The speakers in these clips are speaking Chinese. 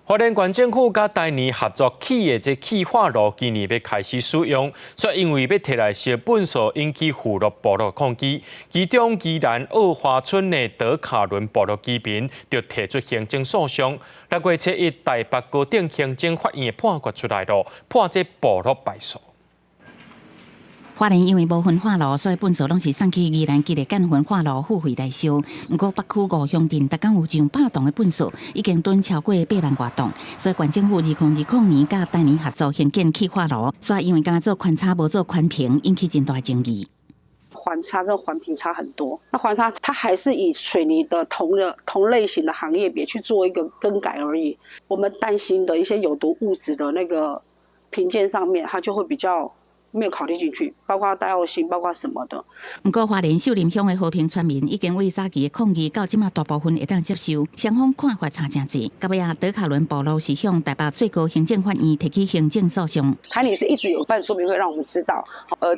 花莲县政府甲台泥合作起的这气化炉今年要开始使用，却因为要摕来烧粪扫，引起附录部落抗议。其中宜兰二华村的德卡伦部落居民就提出行政诉讼。6月7日，台北高等行政法院的判决出来了，判这部落败诉。花莲因为无焚化炉，所以粪扫拢是送去宜兰基的干焚化炉付费来烧。不过北区5乡镇逐天有上100栋的粪扫，已经囤超过8万多栋，所以县政府2020年甲台泥合作兴建气化炉，所以因为敢若做宽差无做宽平，引起真大争议。环差跟环评差很多，那环差它还是以水泥的同类型的行业别去做一个更改而已。我们担心的一些有毒物质的那个评鉴上面，它就会比较没有考虑进去，包括戴奥辛，包括什么的。不过，花莲秀林乡的和平村民已经为早期的抗议到即马大部分会当接受，双方看法差真济。到尾啊，德卡伦部落是向台北最高行政法院提起行政诉讼。台泥是一直有办说明会让我们知道，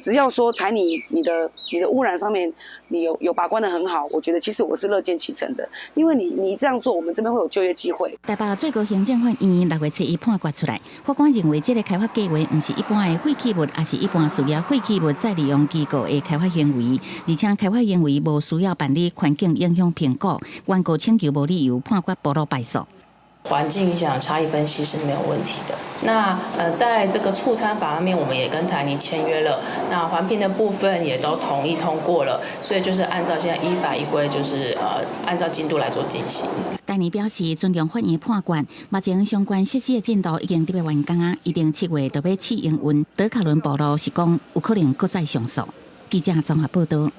只要说台泥你的污染上面你有把关的很好，我觉得其实我是乐见其成的，因为你这样做，我们这边会有就业机会。台北最高行政法院6月7日判决出来，法官认为这个开发计划不是一般的废弃物，也是一般需要废弃物再利用机构的开发行为，而且开发行为无需要办理环境影响评估，原告请求无理由判决部落败诉。环境影响差异分析是没有问题的。那在这个促参法方面，我们也跟台泥签约了，那环评的部分也都同意通过了，所以就是按照现在依法依规，就是按照进度来做进行。台泥表示尊重法院判决，目前相关设施的进度已经特别完工啊，一定7月就要试营运。德卡伦部落是讲有可能搁再上诉。记者综合报道。